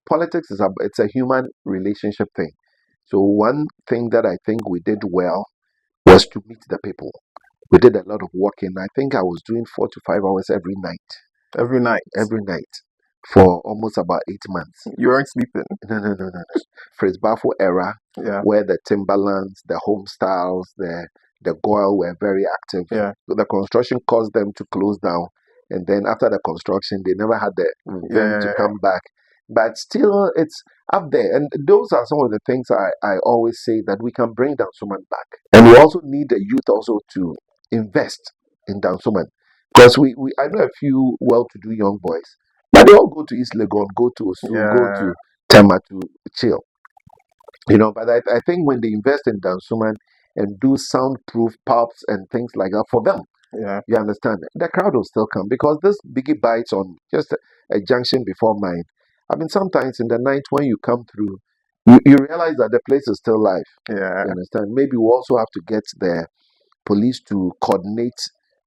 Politics it's a human relationship thing. So one thing that I think we did well was to meet the people. We did a lot of walking. I think I was doing 4 to 5 hours every night. Every night. Every night for almost about 8 months. You weren't sleeping. No. Fritz Baffo era, where the Timberlands, the Home Styles, the Goyle were very active. Yeah. So the construction caused them to close down, and then after the construction, they never had the vent to come back. But still, it's up there, and those are some of the things I always say that we can bring Dansoman back, and we also need the youth also to invest in Dansoman, because I know a few well-to-do young boys, but they all go to East Legon, go to Osu, go to Tema to chill. But I think when they invest in Dansoman and do soundproof pubs and things like that for them, you understand, the crowd will still come, because this biggie bites on just a junction before mine. I mean, sometimes in the night when you come through, you realize that the place is still live. You understand? Maybe we also have to get the police to coordinate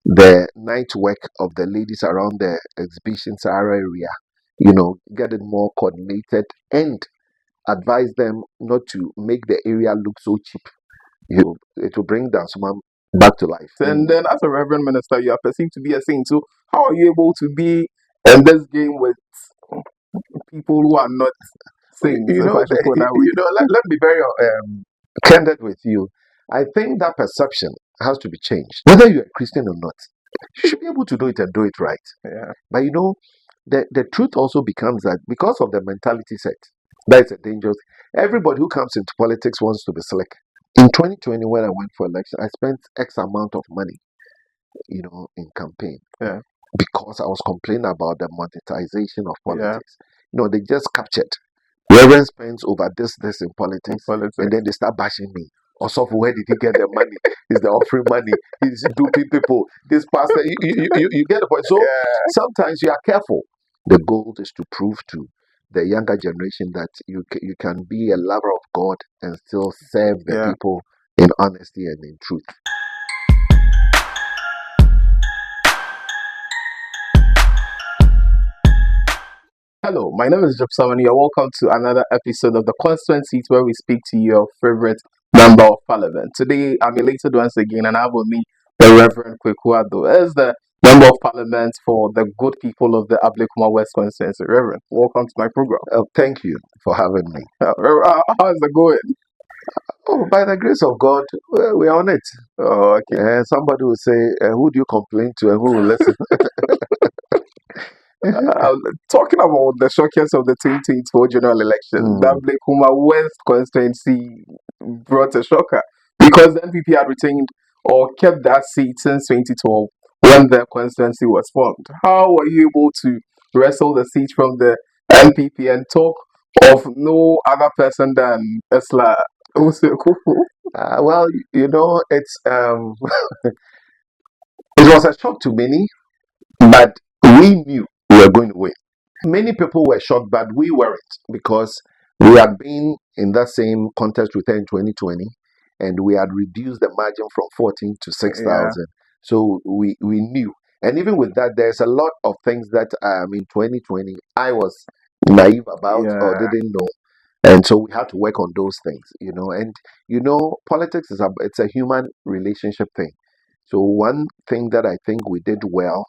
the night work of the ladies around the exhibition area, get it more coordinated and advise them not to make the area look so cheap. It will bring Dansoman back to life. And then, as a Reverend Minister, you are perceived to be a saint. So, how are you able to be in this game with people who are not saints? Let me be very candid with you. I think that perception has to be changed. Whether you're a Christian or not, you should be able to do it and do it right. But the truth also becomes that because of the mentality set, that is a dangerous. Everybody who comes into politics wants to be slick. In 2020, when I went for election, I spent X amount of money, in campaign. Because I was complaining about the monetization of politics. They just captured. Reverend spends over this in politics, and then they start bashing me. Also, where did he get the money? Is the offering money? He's duping people. This pastor, you get the point. So sometimes you are careful. The goal is to prove to the younger generation that you can be a lover of God and still serve the people in honesty and in truth. Hello, my name is GhPage, and you're welcome to another episode of the Constituencies, where we speak to your favorite member of Parliament. Today, I'm elated once again, and I have with me the Reverend Kwaku Addo as the Member of Parliament for the good people of the Ablekuma West Constituency. Reverend, welcome to my program. Thank you for having me. How is it going? Oh, by the grace of God, we're on it. Oh, okay. Somebody will say, who do you complain to and who will listen? Talking about the shockers of the 2024 general election, the Ablekuma West Constituency brought a shocker because the NPP had retained or kept that seat since 2012 when the constituency was formed. How were you able to wrestle the seat from the NPP and talk of no other person than Esla Kufu? Well, it's it was a shock to many, but we knew we were going to win. Many people were shocked, but we weren't, because we had been in that same contest with her in 2020, and we had reduced the margin from 14 to 6,000. So we knew. And even with that, there's a lot of things that in 2020 I was naive about or didn't know. And so we had to work on those things, And politics it's a human relationship thing. So one thing that I think we did well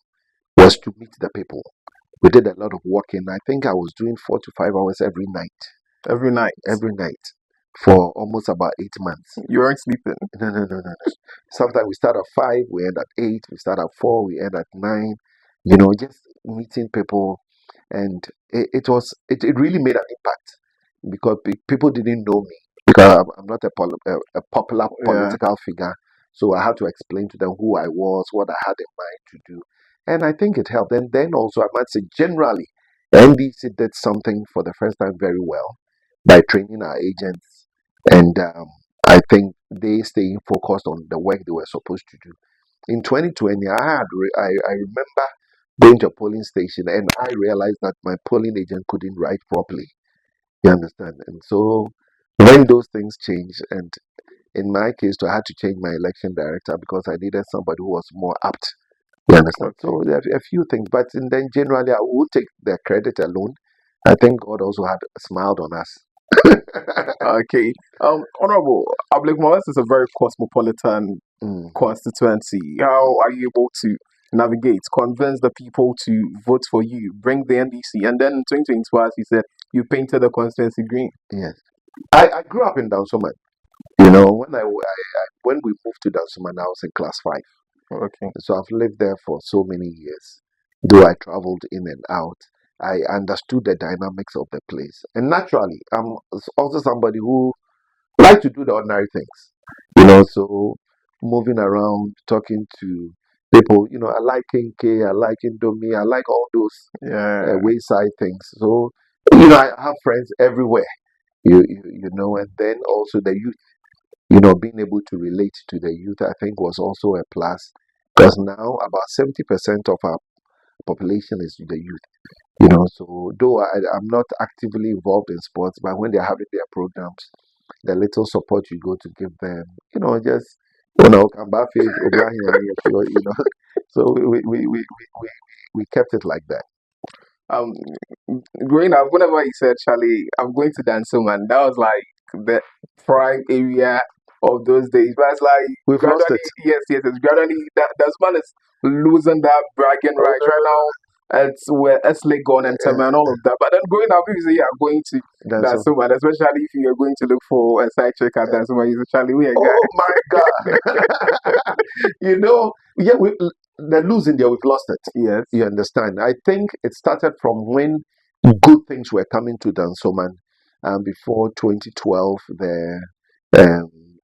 was to meet the people. We did a lot of walking. I think I was doing 4 to 5 hours every night. Every night For almost about 8 months. You weren't sleeping? No. Sometimes we start at 5, we end at 8. We start at 4, we end at 9. Just meeting people, and it really made an impact, because people didn't know me, because I'm not a popular political figure. So I had to explain to them who I was, what I had in mind to do. And I think it helped. And then also, I might say, generally, NDC did something for the first time very well by training our agents. And I think they staying focused on the work they were supposed to do. In 2020, I remember going to a polling station, and I realized that my polling agent couldn't write properly. You understand? And so when those things changed, and in my case, I had to change my election director because I needed somebody who was more apt. You understand? So there are a few things, but then generally I will take the credit alone. I think God also had smiled on us. Okay. Honorable, Ablik is a very cosmopolitan constituency. How are you able to navigate, convince the people to vote for you, bring the NDC, and then in 2022, as you said, you painted the constituency green? Yes. I grew up in Dansoman. You know, when we moved to Dansoman, I was in class 5. Okay. So I've lived there for so many years. Though I traveled in and out, I understood the dynamics of the place. And naturally, I'm also somebody who like to do the ordinary things. You know, so moving around, talking to people. You know, I like Kinke, I like Indomie, I like all those wayside things. So, you know, I have friends everywhere. You know, and then also the youth. You know, being able to relate to the youth, I think, was also a plus because now about 70% of our population is the youth. You know, so though I'm not actively involved in sports, but when they're having their programs, the little support you go to give them, you know, just come back, you know. So we kept it like that. Um, Growing up, whenever he said, Charlie, I'm going to Dansoman, that was like the prime area of those days. But it's like We've lost gradually, it. yes, it's gradually that Dansoman is losing that bragging right now. It's where Esley gone and Tema and all of that. But then growing up, if you say you're going to Dansoman, especially if you're going to look for a side check at Dansoman, you say, Charlie, we a guy. Oh my God. You know, yeah, they're losing there, we've lost it. Yes. You understand? I think it started from when good things were coming to Dansoman. Before 2012, the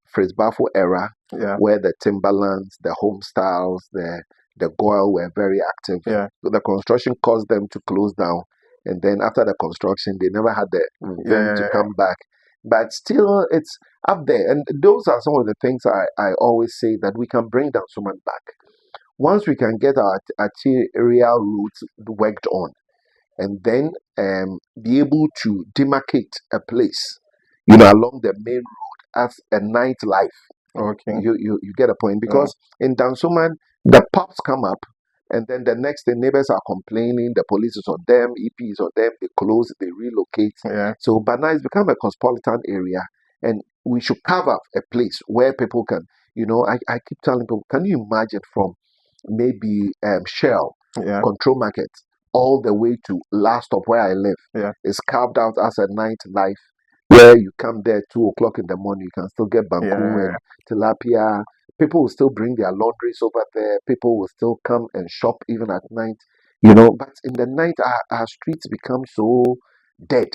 Fritz Bafo era, where the Timberlands, the Home Styles, the Goyle were very active. Yeah. The construction caused them to close down. And then after the construction, they never had the them to come back. But still, it's up there. And those are some of the things I always say that we can bring Dansoman back. Once we can get our arterial routes worked on, and then be able to demarcate a place, you know, along the main road as a nightlife. Okay. You get a point because in Dansoman the pubs come up, and then the next day neighbors are complaining, the police is on them, EP is on them, they close, they relocate. So Bana has become a cosmopolitan area, and we should carve up a place where people can, you know, I keep telling people, can you imagine from maybe Shell, Control Market, all the way to last stop where I live is carved out as a nightlife where you come there 2 o'clock in the morning, you can still get banku and tilapia. People will still bring their laundries over there. People will still come and shop even at night, you know. But in the night, our streets become so dead,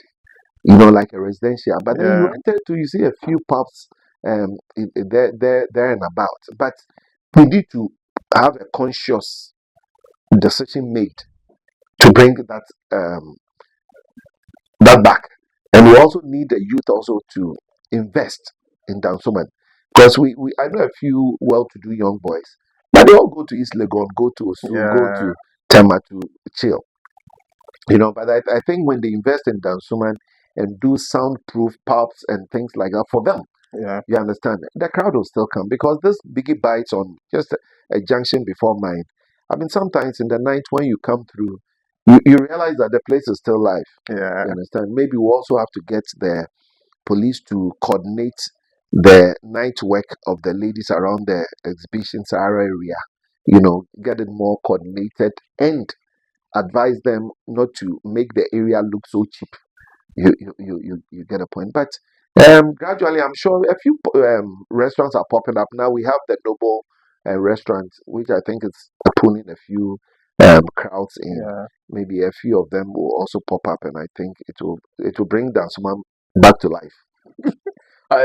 you know, like a residential. But then you enter to, you see a few pubs there and about. But we need to have a conscious decision made to bring that back. And we also need the youth also to invest in Dansoman. Because I know a few well-to-do young boys, but they all go to East Legon, go to Osu, go to Tema to chill. You know, but I think when they invest in Dansoman and do soundproof pubs and things like that for them, you understand, the crowd will still come because this biggie bites on just a junction before mine. I mean, sometimes in the night when you come through, you realize that the place is still live. You understand? Maybe we also have to get the police to coordinate the night work of the ladies around the exhibition Sahara area. You know, get it more coordinated and advise them not to make the area look so cheap. You get a point. But gradually, I'm sure a few restaurants are popping up now. We have the Noble restaurant, which I think is pulling a few crowds in. Maybe a few of them will also pop up, and I think it will bring Dansoman back to life.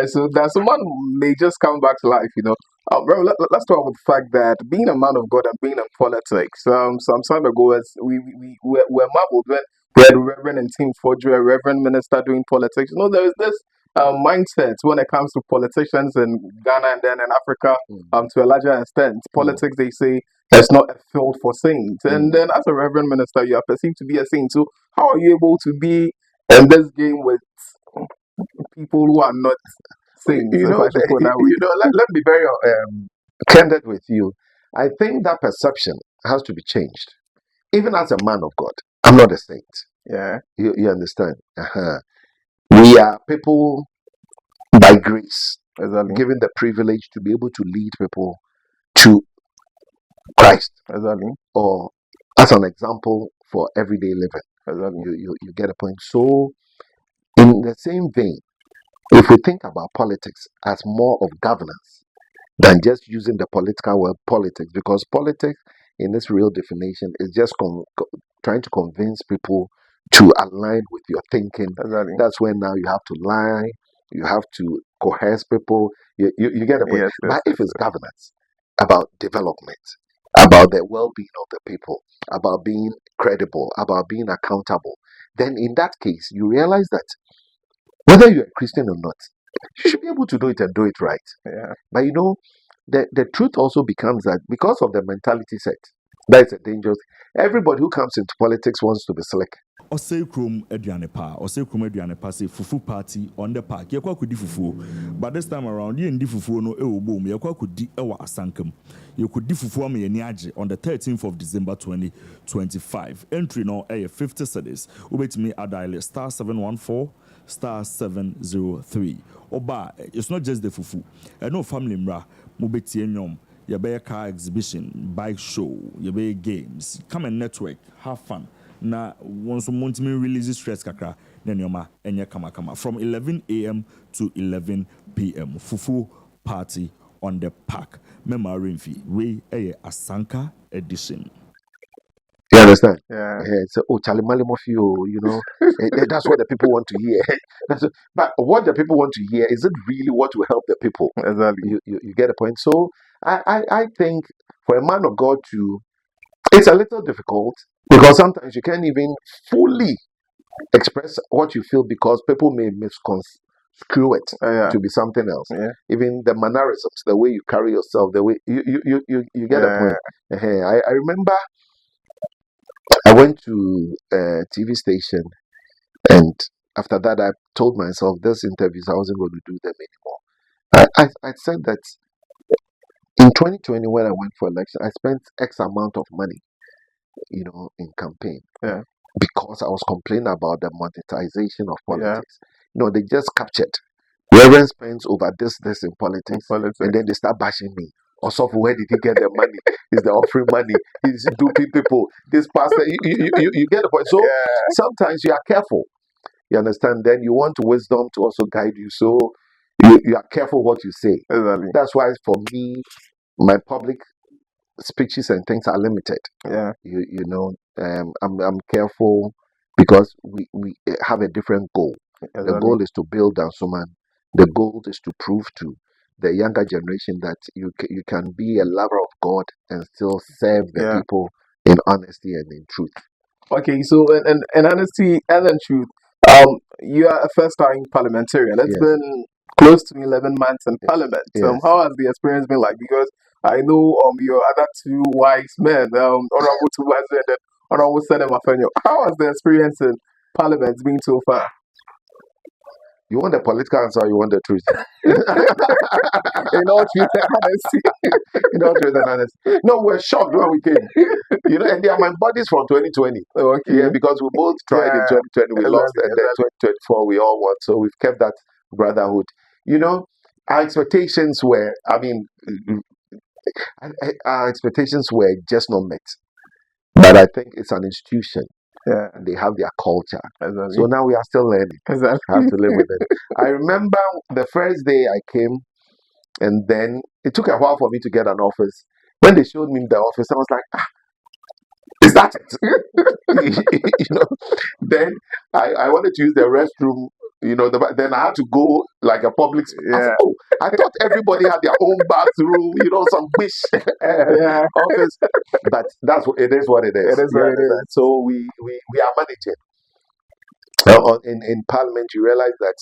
So Dansoman may just come back to life, you know. Bro, let's talk about the fact that being a man of God and being in politics. Some time ago, as we were marveled when we had Reverend and Tim Fodre, a Reverend minister doing politics. You know, there is this mindset when it comes to politicians in Ghana and then in Africa, to a larger extent. Politics, they say, is not a field for saints. And then as a Reverend minister, you are perceived to be a saint. So how are you able to be in this game with people who are not saints? You know, let me be very candid with you. I think that perception has to be changed. Even as a man of God, I'm not a saint. Yeah. You understand? We are people by grace, Exactly. given the privilege to be able to lead people to Christ. Exactly. Or as an example for everyday living. Exactly. You get a point. So, in the same vein, if we think about politics as more of governance than just using the political word politics, because politics, in its real definition, is just trying to convince people to align with your thinking. Exactly. That's when now you have to lie, you have to coerce people. You get a point. Yes, But yes, if it's governance, about development, about the well-being of the people, about being credible, about being accountable, then in that case, you realize that whether you're a Christian or not, you should be able to do it and do it right. yeah. But the truth also becomes that because of the mentality set, that is a dangerous. Everybody who comes into politics wants to be slick. Osei Krum Aduane Pa say Fufu party on the park. Yakwa kudi fufu. But this time around, you ndi fufu no boom. Yakwa kudi ewa asankem. You could di fufu am yeniaje on the 13th of December 2025. Entry no 50 cedis. Ubetimi adial star 714 star 703. Oba, it's not just the fufu. No family mra. Mubeti enyom. Yabe car exhibition, bike show, yabe games. Come and network, have fun. Na once month me release stress kakra na nyoma enye kama from 11 a.m. to 11 p.m. Fufu party on the park. Memory fee we Asanka edition. You understand? Yeah. So, Charlie Malimofio, that's what the people want to hear. But what the people want to hear, is it really what will help the people? Exactly. You get a point. So, I think for a man of God it's a little difficult because sometimes you can't even fully express what you feel because people may misconstrue it to be something else. Yeah. Even the mannerisms, the way you carry yourself, the way you get a point. I remember I went to a TV station, and after that, I told myself these interviews I wasn't going to do them anymore. I said that in 2020, when I went for election, I spent X amount of money, in campaign. Yeah. Because I was complaining about the monetization of Yeah. politics. They just captured. Reverend spends over this in politics, and then they start bashing me. Also, where did he get the money? Is the offering money? He's duping people. This pastor, you get the point. So sometimes you are careful. You understand? Then you want wisdom to also guide you. So you are careful what you say. Exactly. That's why for me, my public speeches and things are limited. Yeah. I'm careful because we have a different goal. Exactly. The goal is to build Dansoman. The goal is to prove to the younger generation that you can be a lover of God and still serve the people in honesty and in truth. Okay, so in honesty and in truth, you are a first-time parliamentarian. It's been close to 11 months in Parliament. How has the experience been like? Because I know your other two wise men, Honorable Tubaze and Honorable Senem Afenyo. How has the experience in Parliament been so far? You want the political answer or you want the truth? In all truth and honesty. In all truth and honesty. No, we're shocked when we came. And they are my buddies from 2020. Okay. Yeah, because we both tried in 2020, we lost, and then 2024 we all won. So we've kept that brotherhood. Our expectations were, our expectations were just not met. But I think it's an institution. Yeah. And they have their culture. Exactly. So now we are still learning. Exactly. I have to live with it. I remember the first day I came, and then it took a while for me to get an office. When they showed me the office, I was like, is that it? Then I wanted to use the restroom. Then I had to go like a public. I thought everybody had their own bathroom. Some wish office. But it is what it is. It is what it is. So we are managing. In Parliament, you realize that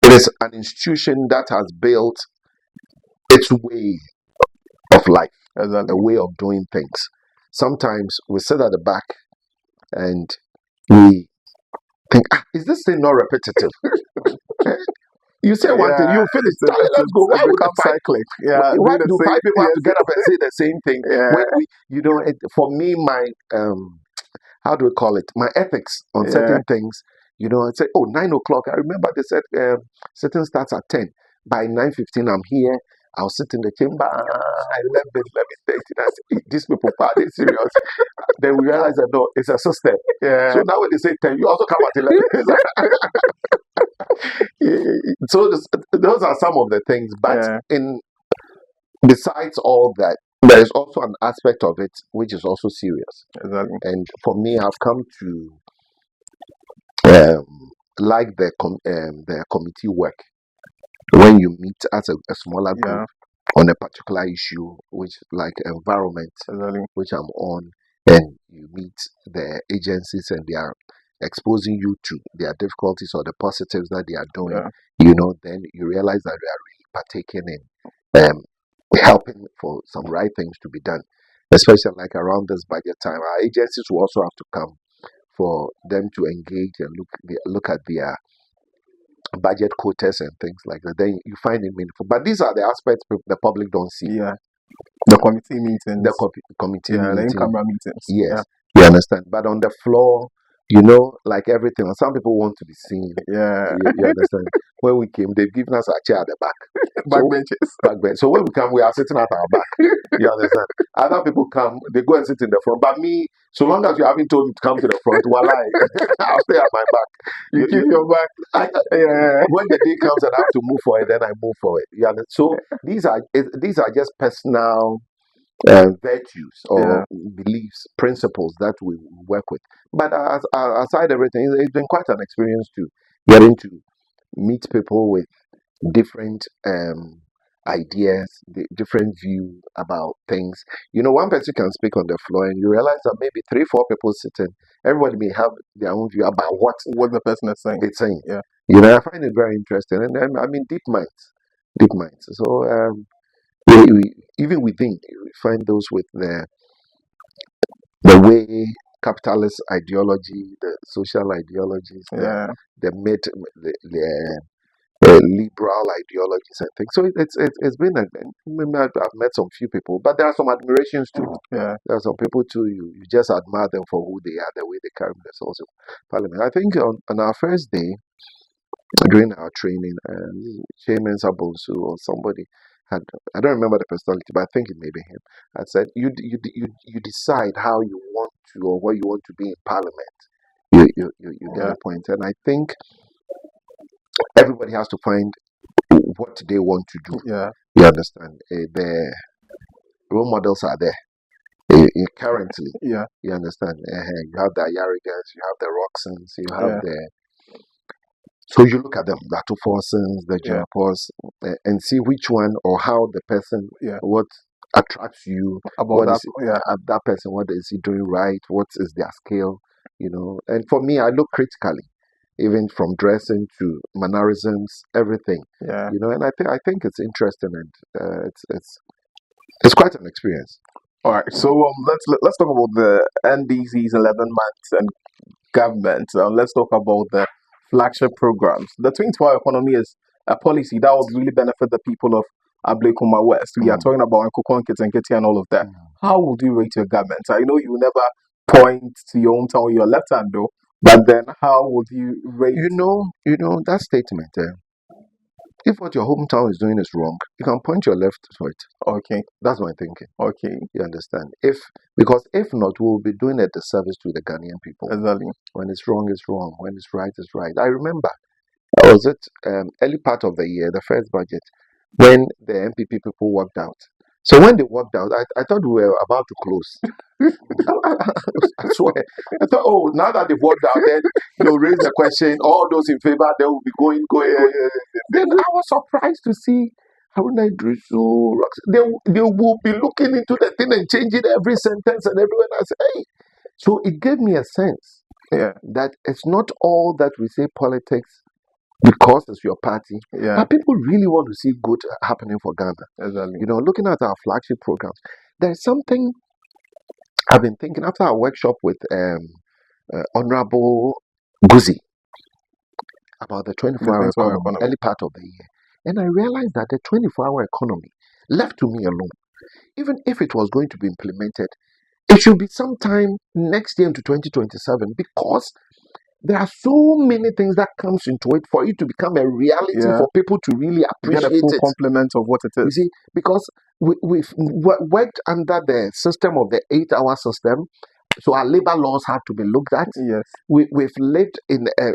it is an institution that has built its way of life, a way of doing things. Sometimes we sit at the back and we think, is this thing not repetitive? You say one thing, you finish. Let's go. Why would the cycling? Why do five people have to get up and say the same thing? Yeah. For me, how do we call it? My ethics on certain things. You know, I'd say, oh, 9 o'clock. I remember they said sitting starts at 10. By 9:15, I'm here. I'll sit in the chamber. 11:30. I say, these people are they serious? Then we realize that no, it's a system. So now when they say 10, you also come at 11. So those are some of the things. But besides all that, there is also an aspect of it which is also serious. Exactly. And for me, I've come to like the committee work when you meet as a smaller group on a particular issue, which like environment, which I'm on, and you meet the agencies and they are exposing you to their difficulties or the positives that they are doing, you know, then you realize that they are really partaking in helping for some right things to be done, especially like around this budget time. Our agencies will also have to come for them to engage and look at their budget quotas and things like that. Then you find it meaningful. But these are the aspects the public don't see. The committee meetings. The committee meetings. The in-camera meetings. Yes. You understand. But on the floor, you know, like everything, some people want to be seen. You understand. When we came, they've given us a chair at the back. Backbench. So when we come, we are sitting at our back. You understand. Other people come, they go and sit in the front. But me, so long as you haven't told me to come to the front, I'll stay at my back. You keep your back. When the day comes and I have to move for it, then I move for it. You understand? So these are just personal virtues or beliefs, principles that we work with. But aside everything, it's been quite an experience to getting to meet people with different ideas, different view about things. You know, one person can speak on the floor and you realize that maybe 3-4 people sitting, everybody may have their own view about what the person is saying. It's saying. You know, I find it very interesting. And then, I mean, deep minds. So even within, we find those with the way capitalist ideology, the social ideologies, the liberal ideologies and things. So it's been I've met some few people, but there are some admirations too. There are some people too. You just admire them for who they are, the way they carry themselves in Parliament. I think on our first day during our training, Chairman Sabonsu or somebody had, I don't remember the personality, but I think it may be him, had said, you decide how you want to or what you want to be in Parliament. You get the point. And I think everybody has to find what they want to do. You understand? The role models are there. Currently, you understand? You have the Yarrigans, you have the Roxons, you have the. So you look at them, the Atuforsons, the Japos, and see which one or how the person, what attracts you about that person, what is he doing right, what is their skill, you know. And for me, I look critically, even from dressing to mannerisms, everything, you know. And I think it's interesting and it's quite an experience. All right, so let's talk about the NDC's 11 months and government. Let's talk about the flagship programs. The 24-hour economy is a policy that would really benefit the people of Ablekuma West. We are talking about Nkokonkit and Kitty and all of that. How would you rate your government? I know you never point to your hometown, your left hand though, but then how would you rate? You know that statement. If what your hometown is doing is wrong, you can point your left to it. Okay. That's my thinking. Okay. You understand? Because if not, we'll be doing a disservice to the Ghanaian people. Exactly. When it's wrong, it's wrong. When it's right, it's right. I remember, was it early part of the year, the first budget, when the MPP people walked out. So when they walked out, I thought we were about to close. I swear. I thought, oh, now that they've walked out, then they'll raise the question. All those in favor, they will be going. Then I was surprised to see Haruna Idrisu. They will be looking into the thing and changing every sentence and everywhere. I said, hey. So it gave me a sense that it's not all that we say politics because it's your party. But people really want to see good happening for Ghana. Exactly. You know, looking at our flagship programs, there's something I've been thinking after our workshop with Honorable Guzi about the 24-hour economy, early part of the year. And I realized that the 24-hour economy, left to me alone, even if it was going to be implemented, It should be sometime next year into 2027 because there are so many things that comes into it for it to become a reality for people to really Get appreciate a full it. complement of what it You is. see, because we've worked under the system of the 8-hour system, so our labor laws have to be looked at. Yes. We've lived in a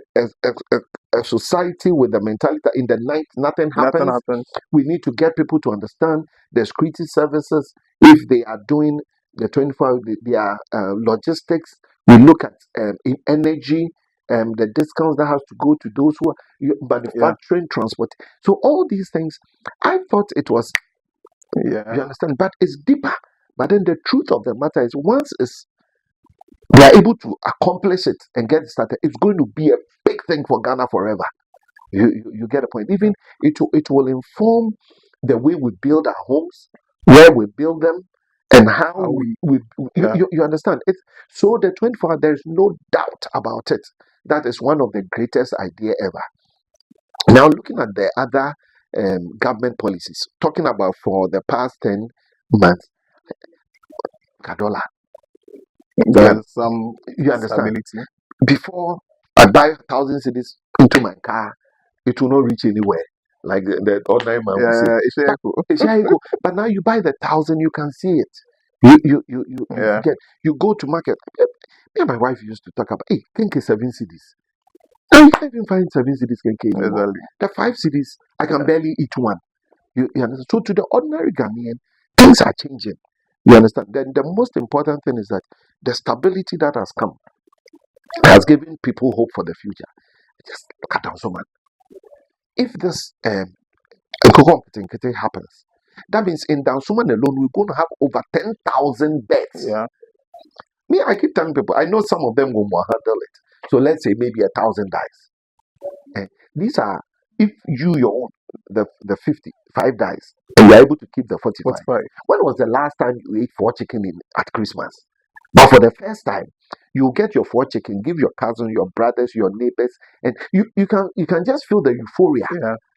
society with the mentality that in the night nothing happens. We need to get people to understand the security services, if they are doing the 24-hour, their logistics. We look at in energy, the discounts that has to go to those who are manufacturing, transport. So all these things, I thought it was, you understand, but it's deeper. But then the truth of the matter is, once we are able to accomplish it and get it started, it's going to be a big thing for Ghana forever. You get a point. Even it will inform the way we build our homes, where we build them, and how you understand it. So the 24-hour, there's no doubt about it. That is one of the greatest idea ever. Now looking at the other government policies, talking about for the past 10 months, Kadola. There's some you understand. stability. Before I buy 1,000 cedis into my car, it will not reach anywhere. Like the ordinary man will say. But now you buy the 1,000, you can see it. You go to market. Me and my wife used to talk about, hey, think 7 cedis. Now you can't even find 7 cedis anymore. The 5 cedis, I can barely eat one. You understand? So to the ordinary Ghanaian, things are changing. You understand? Then the most important thing is that the stability that has come has given people hope for the future. Just look at Dansoman. If this happens, that means in Dansoman alone, we're going to have over 10,000 beds. Me, I keep telling people, I know some of them will handle it. So let's say maybe 1,000 dies. These are, if your own, the 55 dies, and you're able to keep the 45. When was the last time you ate 4 chicken at Christmas? But for the first time, you get your 4 chicken, give your cousins, your brothers, your neighbors, and you can just feel the euphoria.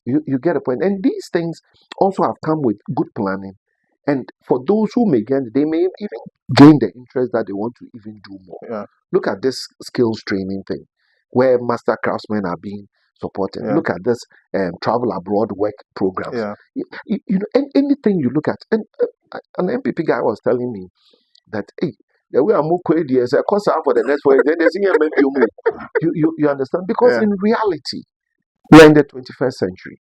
You get a point. And these things also have come with good planning. And for those who may get, they may even gain the interest that they want to even do more. Look at this skills training thing, where master craftsmen are being supported. Look at this travel abroad work programs. You know, anything you look at, and an MPP guy was telling me that, hey, the way I'm going to say, cost for the next 4 years, then they see you understand? Because in reality, we're in the 21st century,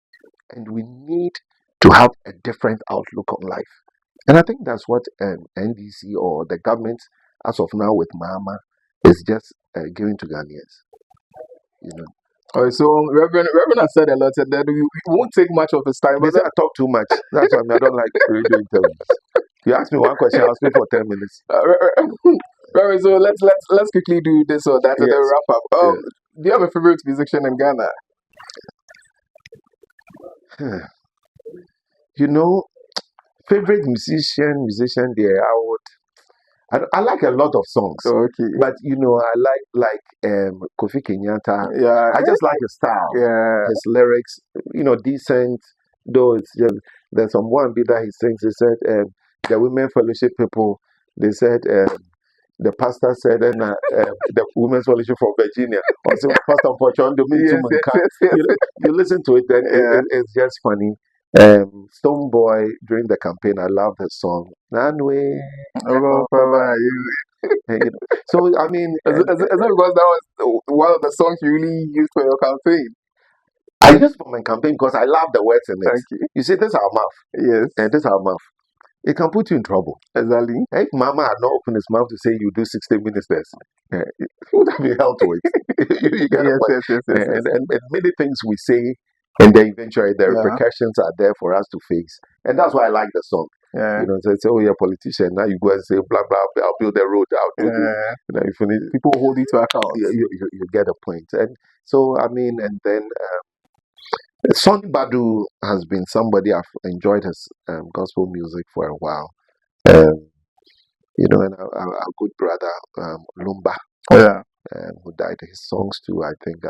and we need to have a different outlook on life. And I think that's what NDC or the government, as of now with Mama, is just giving to Ghanaians. You know. All right, so Reverend has said a lot, and then we won't take much of his time. They say I talk too much. That's why I don't like radio interviews. You ask me one question, I'll speak for 10 minutes. Reverend, so let's quickly do this or that and then wrap up. Do you have a favorite musician in Ghana? You know, favorite musician there, I like a lot of songs. But you know, I like Kofi Kenyatta. I just like his style. His lyrics, you know, decent. Though it's just, there's some one bit that he sings. He said, the women fellowship people, they said, the pastor said, and the women's fellowship from Virginia, also Pastor Pochon, you listen to it, then it's just funny. Stoneboy during the campaign, I love the song. So I mean, is it because that was one of the songs you really used for your campaign? I used for my campaign because I love the words in it. You see, this is our mouth. And this is our mouth. It can put you in trouble. Exactly. If Mama had not opened his mouth to say you do 60 minutes this, it would have been held to it. you get and many things we say, and then eventually the repercussions are there for us to face. And that's why I like the song. You know, so say, oh, you're a politician. Now you go and say, blah, blah, I'll build the road, I'll do this. You know, you finish, people hold you to account. You get a point. And so, I mean, and then Sonny Badu has been somebody I've enjoyed his gospel music for a while. You know, and our good brother Lumba, who died. His songs too. I think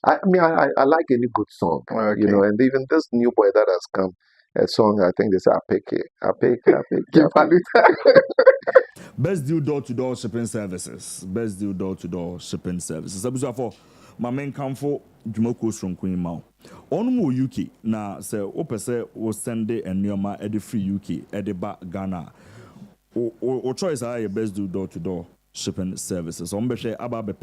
I mean I like any good song. You know, and even this new boy that has come, a song I think they say Apeke. Best deal door-to-door shipping services. Best deal door-to-door shipping services. Abuja for my main campo Jumoko from Queen Mao. On more UK na say opese will send it and neoma at the free UK at the back Ghana. O choice are your best deal door-to-door shipping services. On be aba be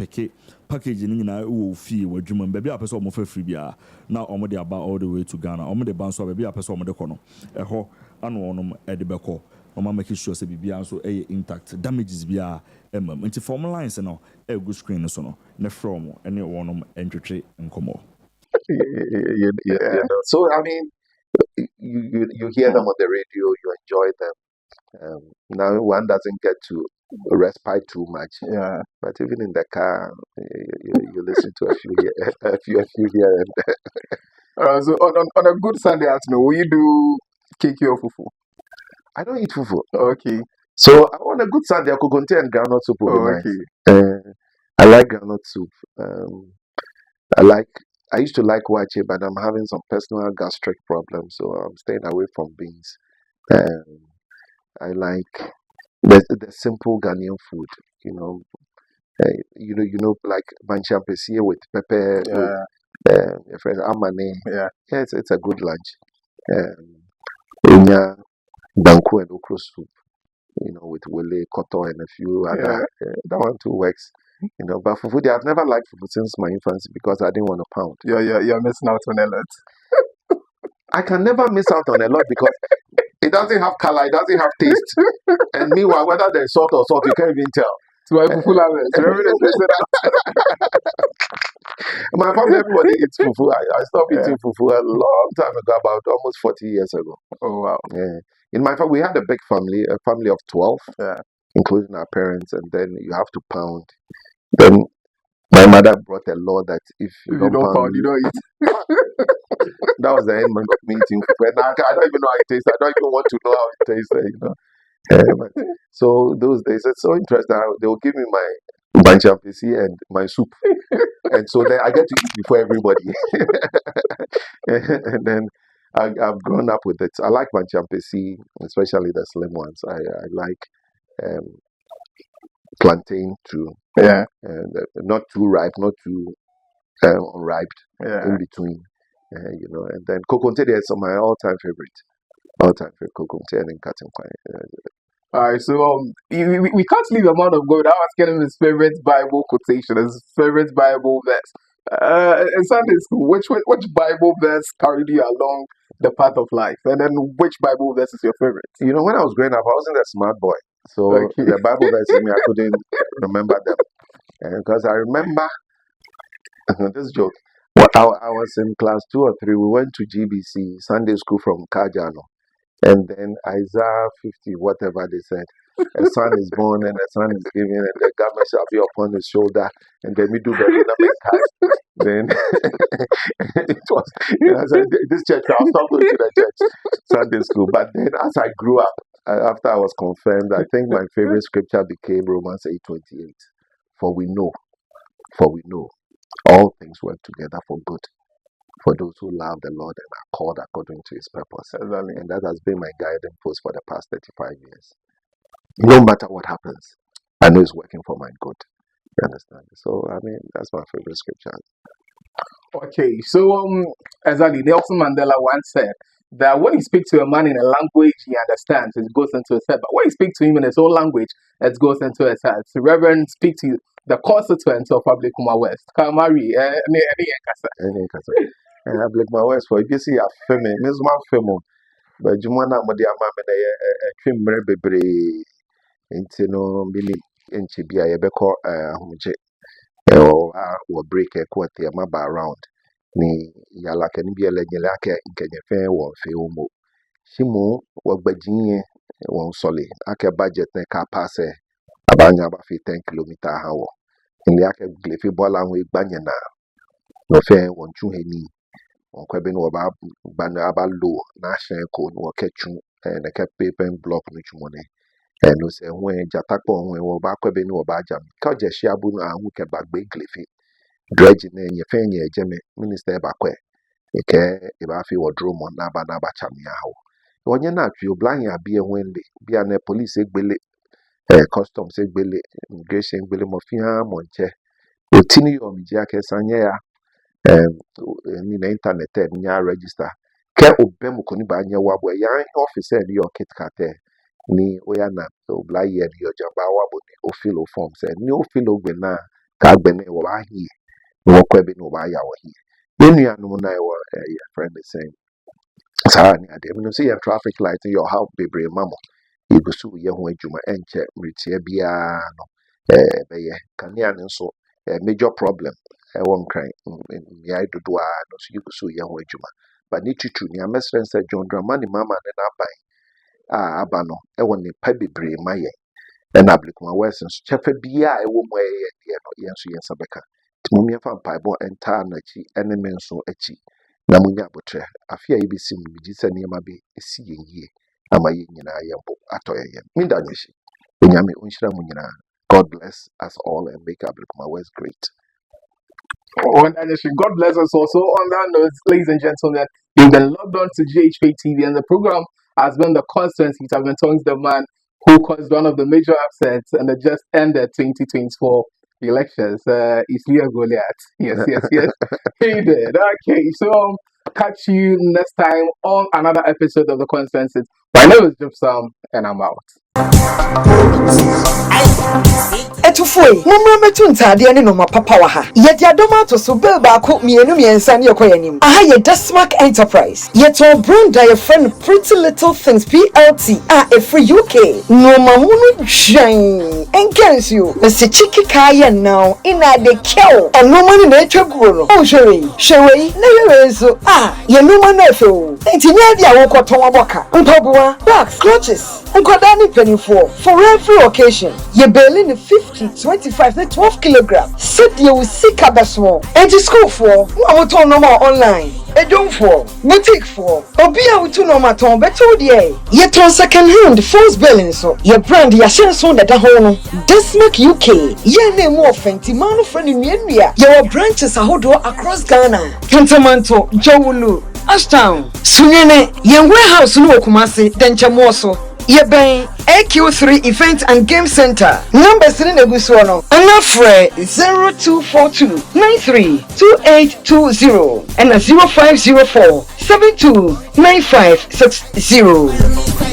packaging na wo fee we dwuma baby a person mo fa free bia na omo dey about all the way to Ghana. Omo dey ban so baby a person mo dey kono. Eho anu onom e dey beko. Omo make sure say bibia so e intact damages bia emam. Nti form lines no e go screen so no na from ene onom entwetwe nkomo. Yeah. So I mean you hear them on the radio, you enjoy them. Now one doesn't get to respite too much. Yeah. But even in the car, you listen to a few here and there. So on a good Sunday afternoon, will you do cake or fufu? I don't eat fufu. Okay. So on a good Sunday, I could contain groundnut soup. Okay. I like groundnut soup. I used to like wache, but I'm having some personal gastric problems, so I'm staying away from beans. I like the simple Ghanaian food, you know, like manchampesi with pepper, with friend amane. Yeah. It's a good lunch. Inya danku and okra soup, with wele, koto and a few other. That one too works, But fufu, I've never liked fufu since my infancy because I didn't want to pound. You're missing out on a lot. I can never miss out on a lot because it doesn't have color, it doesn't have taste. And meanwhile, whether there's salt or salt, you can't even tell. So my fufu My family, everybody eats fufu. I stopped eating fufu a long time ago, about almost 40 years ago. Oh, wow. Yeah. In my family, we had a big family, a family of 12, including our parents, and then you have to pound. Then my mother brought a law that if you don't pound, you don't eat. That was the end of me eating fufu. And I don't even know how it tastes. I don't even want to know how it tastes, So those days, it's so interesting. They will give me my banchampesi and my soup. And so then I get to eat before everybody. And then I've grown up with it. I like banchampesi, especially the slim ones. I like plantain too. Yeah. Not too ripe, not too unripe, in between. And then kokonte is my all-time favorite kokonte and cutting quite. Alright, so we can't leave a man of God without asking him his favorite Bible quotation, his favorite Bible verse. In Sunday school, which Bible verse carried you along the path of life, and then which Bible verse is your favorite? When I was growing up, I wasn't a smart boy, so the Bible verses I couldn't remember them, because I remember this joke. I was in class 2 or 3. We went to GBC Sunday school from Kajano. And then Isaiah 50, whatever they said, a son is born and a son is given, and the government shall be upon his shoulder, and then we do the dynamic cast. Then it was, I said, this church, I'll stop going to the church, Sunday school. But then as I grew up, after I was confirmed, I think my favorite scripture became Romans 8:28. For we know, all things work together for good, for those who love the Lord and are called according to his purpose. Exactly. And that has been my guiding post for the past 35 years. No matter what happens, I know it's working for my good. You understand? So, that's my favorite scripture. Okay, so exactly, Nelson Mandela once said that when you speak to a man in a language he understands, it goes into his head. But when you speak to him in his own language, it goes into his head. So, Reverend, speak to the constituents of Ablekuma West. Kamari, Ablekuma West, for you see, a family, Miss Malfemo, but Jumana Modia Mamma, a trim bebre, Intino, Billy, and Chibia, Ebeko, Humje, or break a quarter maba around. Ni Yala can be a legalaka in Kenya Fair or Feomo. Shimo, or Bajin, one solid, Aka budget, Neka passe, Abanya Bafi 10 kilometer hour. In the Aka Gliffy Bolan with Banyana, no fair one true henny. On Quebin or Banaba low, national code or catching and a cap paper and block which money. And no say when Jatapo when or Baquebin or Bajam, Kaja Shabuna and Wooka back big cliffy. Dredging in your fenya, Jemmy, Minister Bakwe, a care if I feel or drum on Naba Chamiao. When you're not, you blind ya be a windy, be an police, Billy, customs egbele immigration egbele mofia monche otini yo mjia kesanye ya ni na internet nya register ke obem ko ni ba nya wabo ya officer ni yo kitkate ni oya na obla ye ni yo jamba wabo ni ofilo form se ni ofilo gbe na ka gbe na wo ba hi wo kwa bi no ba ya wo hi yenu anu na wo your friend is saying sorry I didn't see a traffic light in your house bebre mamo you go so ye ho adwuma enche retie bia no be kanea nso major problem won kran ya dodo a no so you go so ye ho adwuma but ni tutu ni amesren say John Dramani mama ne na ban aba no won ne pa bebre maye na ablikuma west nso chefa bia wo mo ye no ye nso ye sabeka tumi fa mpaibo enta na chi ene men nso achi na munya abotre afia ibisi mu bigisa niema be esi yeye ama ye nyina yembo atoyeye minda nyeshi enyame unshira mu nyina. God bless us all and make Ablikuma West great. God bless us also. On that note, ladies and gentlemen, you've been logged on to GhPage TV, and the program has been the constancy. It has been talking to the man who caused one of the major upsets and the just ended 2024 elections. Islia Goliath. Yes. He did. Okay, so catch you next time on another episode of the Consensus. My name is Gypsum, and I'm out. Etufoi mumra metu ntade ne no mapapa wa ha ye dia doma to so bel ba ko mienu miensa ne yekoyanim aha ye Desmark Enterprise ye to brand your friend Pretty Little Things PLT free UK no mamunu jwan enkensi you se chiki kaya now ina de kew eno mani na etwaguro no o hwewei na yewenso ye no manu afewo enti nya dia wo koton aboka mpaboa bags clutches nkoda ni penifo for every occasion ye Berlin 50 25 to 12 kilograms. Sit you will see cabasmo. And the school for no normal online. A don't for boutique for Obia with 2 normal ton better day. Yet on second hand first billing so your brand ya share so that the whole Desmark UK. Ye name more fenty man friend in Yenria. Your branches are hold across Ghana. Cantamanto, Jowulu, Ashtown, Sunyane, Yen warehouse no Kumasi, then Chamoso. Yeben AQ3 Event and Game Center. Numbers in Negusuano. Anafre 0242 932820 and 0504 729560.